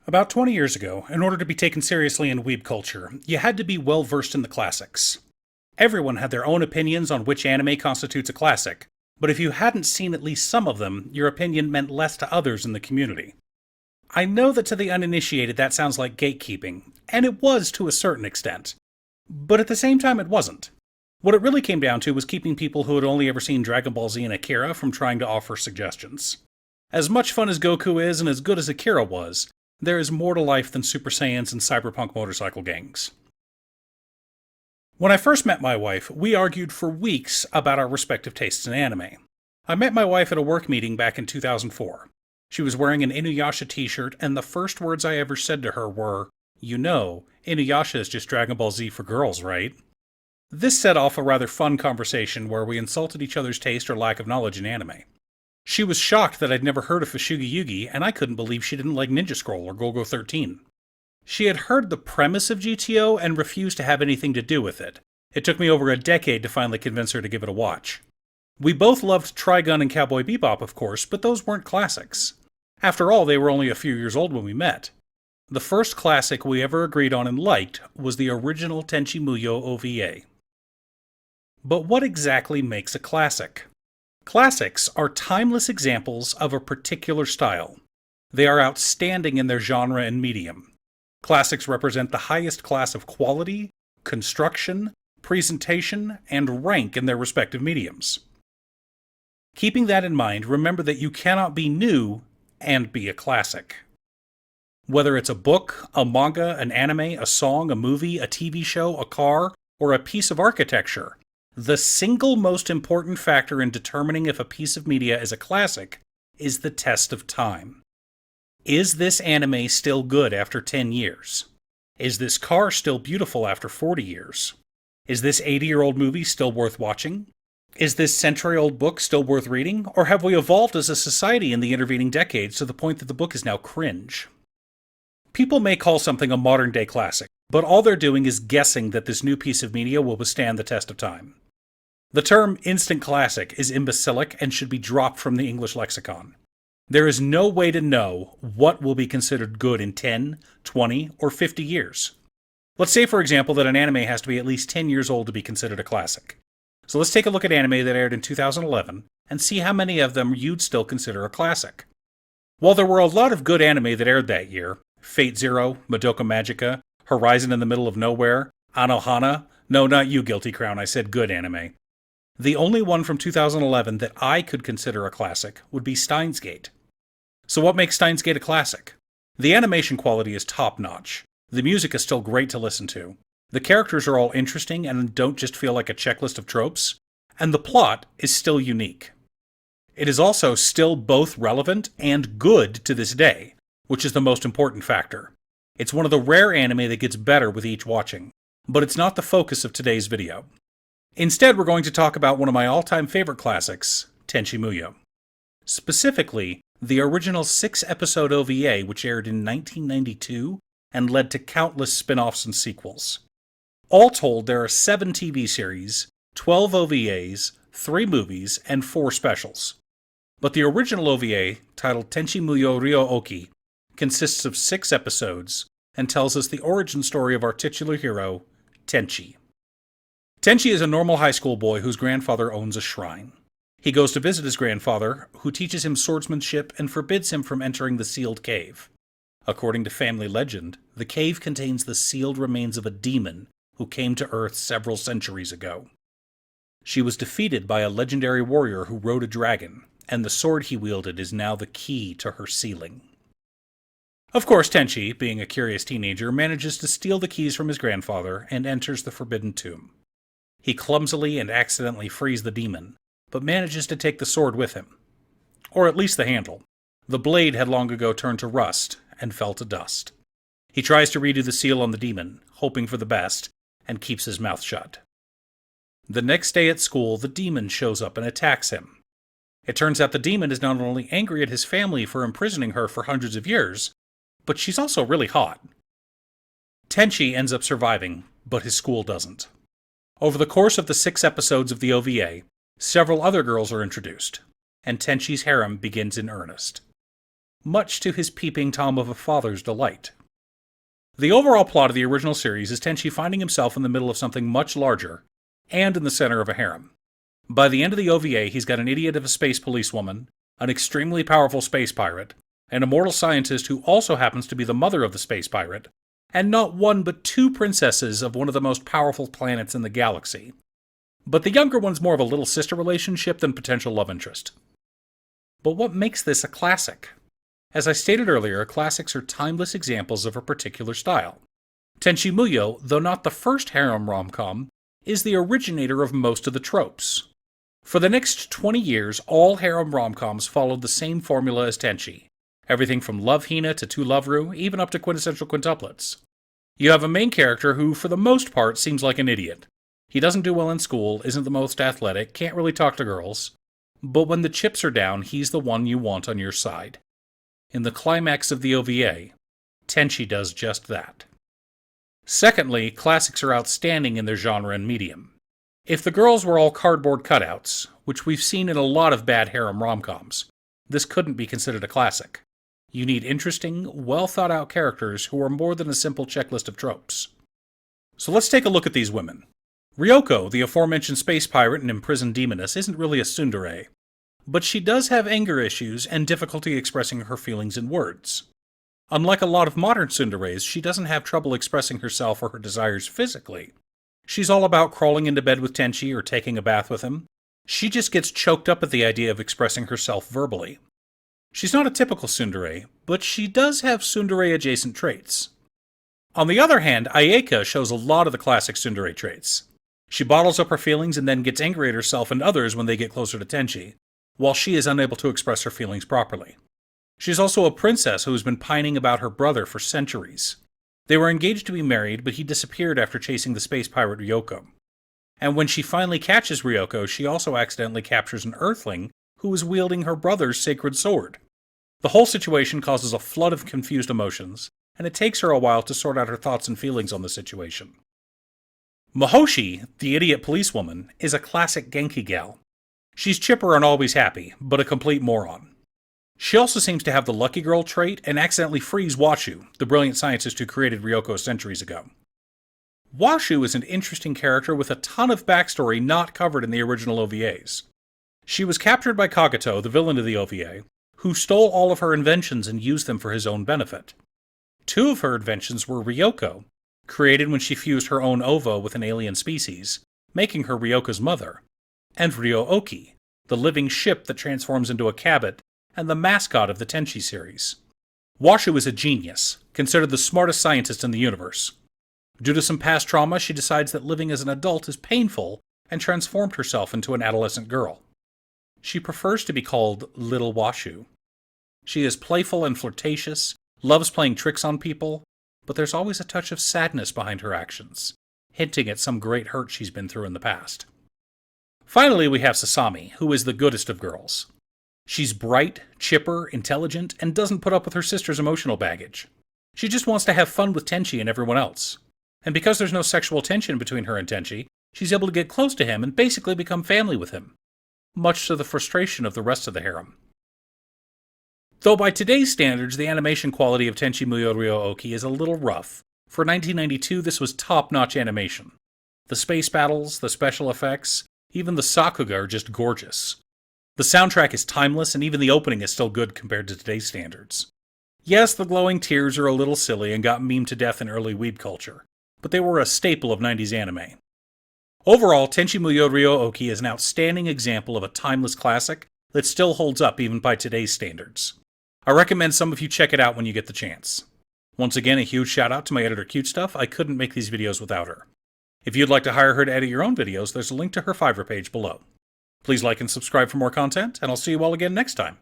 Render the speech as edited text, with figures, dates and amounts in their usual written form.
About 20 years ago, in order to be taken seriously in weeb culture, you had to be well versed in the classics. Everyone had their own opinions on which anime constitutes a classic, but if you hadn't seen at least some of them, your opinion meant less to others in the community. I know that to the uninitiated that sounds like gatekeeping, and it was to a certain extent. But at the same time, it wasn't. What it really came down to was keeping people who had only ever seen Dragon Ball Z and Akira from trying to offer suggestions. As much fun as Goku is and as good as Akira was, there is more to life than Super Saiyans and cyberpunk motorcycle gangs. When I first met my wife, we argued for weeks about our respective tastes in anime. I met my wife at a work meeting back in 2004. She was wearing an Inuyasha t-shirt, and the first words I ever said to her were, "You know, Inuyasha is just Dragon Ball Z for girls, right?" This set off a rather fun conversation where we insulted each other's taste or lack of knowledge in anime. She was shocked that I'd never heard of Fushigi Yugi, and I couldn't believe she didn't like Ninja Scroll or Golgo 13. She had heard the premise of GTO and refused to have anything to do with it. It took me over a decade to finally convince her to give it a watch. We both loved Trigun and Cowboy Bebop, of course, but those weren't classics. After all, they were only a few years old when we met. The first classic we ever agreed on and liked was the original Tenchi-Muyo OVA. But what exactly makes a classic? Classics are timeless examples of a particular style. They are outstanding in their genre and medium. Classics represent the highest class of quality, construction, presentation, and rank in their respective mediums. Keeping that in mind, remember that you cannot be new and be a classic. Whether it's a book, a manga, an anime, a song, a movie, a TV show, a car, or a piece of architecture, the single most important factor in determining if a piece of media is a classic is the test of time. Is this anime still good after 10 years? Is this car still beautiful after 40 years? Is this 80-year-old movie still worth watching? Is this century-old book still worth reading? Or have we evolved as a society in the intervening decades to the point that the book is now cringe? People may call something a modern-day classic, but all they're doing is guessing that this new piece of media will withstand the test of time. The term instant classic is imbecilic and should be dropped from the English lexicon. There is no way to know what will be considered good in 10, 20, or 50 years. Let's say, for example, that an anime has to be at least 10 years old to be considered a classic. So let's take a look at anime that aired in 2011 and see how many of them you'd still consider a classic. While there were a lot of good anime that aired that year, Fate Zero, Madoka Magica, Horizon in the Middle of Nowhere, Anohana, no, not you, Guilty Crown, I said good anime. The only one from 2011 that I could consider a classic would be Steins Gate. So what makes Steins Gate a classic? The animation quality is top-notch. The music is still great to listen to. The characters are all interesting and don't just feel like a checklist of tropes. And the plot is still unique. It is also still both relevant and good to this day, which is the most important factor. It's one of the rare anime that gets better with each watching. But it's not the focus of today's video. Instead, we're going to talk about one of my all-time favorite classics, Tenchi-Muyo. Specifically, the original 6-episode OVA, which aired in 1992 and led to countless spin-offs and sequels. All told, there are 7 TV series, 12 OVAs, 3 movies, and 4 specials. But the original OVA, titled Tenchi-Muyo Ryo-Ohki, consists of 6 episodes and tells us the origin story of our titular hero, Tenchi. Tenchi is a normal high school boy whose grandfather owns a shrine. He goes to visit his grandfather, who teaches him swordsmanship and forbids him from entering the sealed cave. According to family legend, the cave contains the sealed remains of a demon who came to Earth several centuries ago. She was defeated by a legendary warrior who rode a dragon, and the sword he wielded is now the key to her sealing. Of course, Tenchi, being a curious teenager, manages to steal the keys from his grandfather and enters the forbidden tomb. He clumsily and accidentally frees the demon, but manages to take the sword with him. Or at least the handle. The blade had long ago turned to rust and fell to dust. He tries to redo the seal on the demon, hoping for the best, and keeps his mouth shut. The next day at school, the demon shows up and attacks him. It turns out the demon is not only angry at his family for imprisoning her for hundreds of years, but she's also really hot. Tenchi ends up surviving, but his school doesn't. Over the course of the 6 episodes of the OVA, several other girls are introduced, and Tenchi's harem begins in earnest. much to his peeping Tom of a father's delight. The overall plot of the original series is Tenchi finding himself in the middle of something much larger, and in the center of a harem. By the end of the OVA, he's got an idiot of a space policewoman, an extremely powerful space pirate, an immortal scientist who also happens to be the mother of the space pirate, and not one but two princesses of one of the most powerful planets in the galaxy. But the younger one's more of a little sister relationship than potential love interest. But what makes this a classic? As I stated earlier, classics are timeless examples of a particular style. Tenchi-Muyo, though not the first harem rom-com, is the originator of most of the tropes. For the next 20 years, all harem rom-coms followed the same formula as Tenchi. Everything from love hina to two love-ru, even up to quintessential quintuplets. You have a main character who, for the most part, seems like an idiot. He doesn't do well in school, isn't the most athletic, can't really talk to girls. But when the chips are down, he's the one you want on your side. In the climax of the OVA, Tenchi does just that. Secondly, classics are outstanding in their genre and medium. If the girls were all cardboard cutouts, which we've seen in a lot of bad harem rom-coms, this couldn't be considered a classic. You need interesting, well-thought-out characters who are more than a simple checklist of tropes. So let's take a look at these women. Ryoko, the aforementioned space pirate and imprisoned demoness, isn't really a tsundere, but she does have anger issues and difficulty expressing her feelings in words. Unlike a lot of modern tsunderes, she doesn't have trouble expressing herself or her desires physically. She's all about crawling into bed with Tenchi or taking a bath with him. She just gets choked up at the idea of expressing herself verbally. She's not a typical tsundere, but she does have tsundere-adjacent traits. On the other hand, Ayeka shows a lot of the classic tsundere traits. She bottles up her feelings and then gets angry at herself and others when they get closer to Tenchi, while she is unable to express her feelings properly. She's also a princess who has been pining about her brother for centuries. They were engaged to be married, but he disappeared after chasing the space pirate Ryoko. And when she finally catches Ryoko, she also accidentally captures an Earthling who is wielding her brother's sacred sword. The whole situation causes a flood of confused emotions, and it takes her a while to sort out her thoughts and feelings on the situation. Mahoshi, the idiot policewoman, is a classic Genki gal. She's chipper and always happy, but a complete moron. She also seems to have the lucky girl trait and accidentally frees Washu, the brilliant scientist who created Ryoko centuries ago. Washu is an interesting character with a ton of backstory not covered in the original OVAs. She was captured by Kagato, the villain of the OVA, who stole all of her inventions and used them for his own benefit. Two of her inventions were Ryoko, created when she fused her own ova with an alien species, making her Ryoko's mother, and Ryo-Ohki, the living ship that transforms into a cabot and the mascot of the Tenchi series. Washu is a genius, considered the smartest scientist in the universe. Due to some past trauma, she decides that living as an adult is painful and transformed herself into an adolescent girl. She prefers to be called Little Washu. She is playful and flirtatious, loves playing tricks on people, but there's always a touch of sadness behind her actions, hinting at some great hurt she's been through in the past. Finally, we have Sasami, who is the goodest of girls. She's bright, chipper, intelligent, and doesn't put up with her sister's emotional baggage. She just wants to have fun with Tenchi and everyone else. And because there's no sexual tension between her and Tenchi, she's able to get close to him and basically become family with him, much to the frustration of the rest of the harem. Though by today's standards, the animation quality of Tenchi-Muyo Ryo-Ohki is a little rough. For 1992, this was top-notch animation. The space battles, the special effects, even the sakuga are just gorgeous. The soundtrack is timeless, and even the opening is still good compared to today's standards. Yes, the glowing tears are a little silly and got memed to death in early weeb culture, but they were a staple of 90s anime. Overall, Tenchi-Muyo Ryo-Ohki is an outstanding example of a timeless classic that still holds up even by today's standards. I recommend some of you check it out when you get the chance. Once again, a huge shout out to my editor Cute Stuff. I couldn't make these videos without her. If you'd like to hire her to edit your own videos, there's a link to her Fiverr page below. Please like and subscribe for more content, and I'll see you all again next time.